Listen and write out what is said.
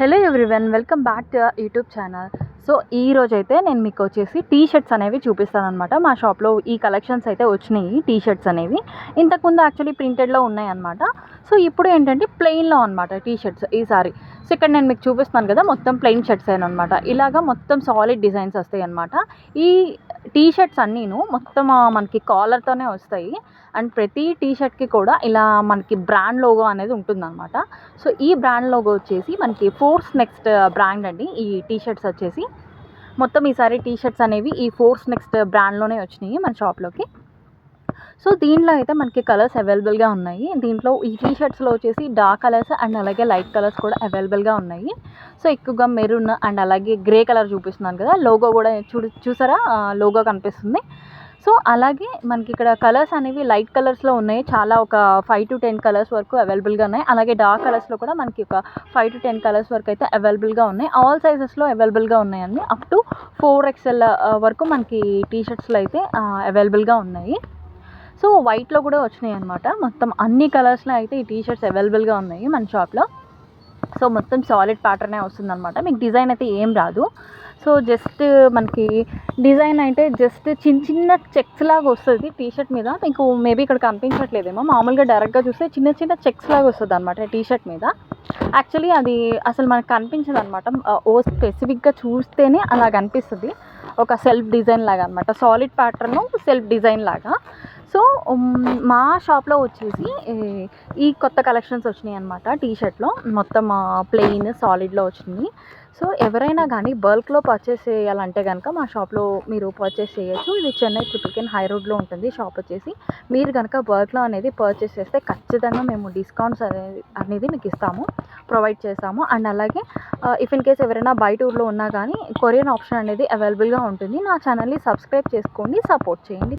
Hello everyone, welcome back to YouTube channel. So ఈ రోజు అయితే నేను మీకు వచ్చేసి టీ షర్ట్స్ అనేవి చూపిస్తాను అనమాట. మా షాప్లో ఈ కలెక్షన్స్ అయితే వచ్చినాయి. టీ షర్ట్స్ అనేవి ఇంతకుముందు యాక్చువల్లీ ప్రింటెడ్లో ఉన్నాయి అనమాట. సో ఇప్పుడు ఏంటంటే ప్లెయిన్లో అనమాట టీ షర్ట్స్ ఈసారి. సో ఇక్కడ నేను మీకు చూపిస్తాను కదా, మొత్తం ప్లెయిన్ షర్ట్స్ అనమాట. ఇలాగా మొత్తం సాలిడ్ డిజైన్స్ వస్తాయి అనమాట. ఈ టీ షర్ట్స్ అన్నీను మొత్తం మనకి కాలర్తోనే వస్తాయి. అండ్ ప్రతి టీ షర్ట్కి కూడా ఇలా మనకి బ్రాండ్ లోగో అనేది ఉంటుందన్నమాట. సో ఈ బ్రాండ్ లోగో వచ్చేసి మనకి ఫోర్స్ నెక్స్ట్ బ్రాండ్ అండి. ఈ టీ షర్ట్స్ వచ్చేసి మొత్తం ఈసారి టీ షర్ట్స్ అనేవి ఈ ఫోర్స్ నెక్స్ట్ బ్రాండ్లోనే వచ్చినాయి మన షాప్లోకి. సో దీంట్లో అయితే మనకి కలర్స్ అవైలబుల్గా ఉన్నాయి. దీంట్లో ఈ టీ షర్ట్స్లో వచ్చేసి డార్క్ కలర్స్ అండ్ అలాగే లైట్ కలర్స్ కూడా అవైలబుల్గా ఉన్నాయి. సో ఎక్కువగా మెరూన్ అండ్ అలాగే గ్రే కలర్ చూపిస్తున్నాను కదా, లోగో కూడా చూసారా, లోగో కనిపిస్తుంది. సో అలాగే మనకి ఇక్కడ కలర్స్ అనేవి లైట్ కలర్స్లో ఉన్నాయి. చాలా ఒక 5 to 10 కలర్స్ వరకు అవైలబుల్గా ఉన్నాయి. అలాగే డార్క్ కలర్స్లో కూడా మనకి ఒక 5 to 10 కలర్స్ వరకు అయితే అవైలబుల్గా ఉన్నాయి. ఆల్ సైజెస్లో అవైలబుల్గా ఉన్నాయండి. అప్ టు 4XL వరకు మనకి టీ షర్ట్స్లో అయితే అవైలబుల్గా ఉన్నాయి. సో వైట్లో కూడా వచ్చినాయి అనమాట. మొత్తం అన్ని కలర్స్లో అయితే ఈ టీ షర్ట్స్ అవైలబుల్గా ఉన్నాయి మన షాప్లో. సో మొత్తం సాలిడ్ ప్యాటర్నే వస్తుంది అనమాట. మీకు డిజైన్ అయితే ఏం రాదు. సో జస్ట్ మనకి డిజైన్ అయితే జస్ట్ చిన్న చిన్న చెక్స్ లాగా వస్తుంది టీ షర్ట్ మీద. మీకు మేబీ ఇక్కడ కనిపించట్లేదేమో, మామూలుగా డైరెక్ట్గా చూస్తే చిన్న చిన్న చెక్స్ లాగా వస్తుంది అనమాట టీ షర్ట్ మీద. యాక్చువల్లీ అది అసలు మనకు కనిపించదు అనమాట. ఓ స్పెసిఫిక్గా చూస్తేనే అలా కనిపిస్తుంది, ఒక సెల్ఫ్ డిజైన్ లాగా అనమాట. సాలిడ్ ప్యాటర్న్ సెల్ఫ్ డిజైన్ లాగా. సో మా షాప్లో వచ్చేసి ఈ కొత్త కలెక్షన్స్ వచ్చినాయి అనమాట. టీ షర్ట్లో మొత్తం ప్లెయిన్ సాలిడ్లో వచ్చినాయి. సో ఎవరైనా కానీ బల్క్లో పర్చేస్ చేయాలంటే కనుక మా షాప్లో మీరు పర్చేస్ చేయొచ్చు. ఇది చెన్నై ట్రిపుల్ హై రోడ్లో ఉంటుంది షాప్ వచ్చేసి. మీరు కనుక బల్క్లో అనేది పర్చేస్ చేస్తే ఖచ్చితంగా మేము డిస్కౌంట్స్ అనేది మీకు ఇస్తాము, ప్రొవైడ్ చేస్తాము. అండ్ అలాగే ఇఫ్ ఇన్ కేస్ ఎవరైనా బయట ఊర్లో ఉన్నా కానీ కొరియర్ ఆప్షన్ అనేది అవైలబుల్గా ఉంటుంది. నా ఛానల్ని సబ్స్క్రైబ్ చేసుకోండి, సపోర్ట్ చేయండి.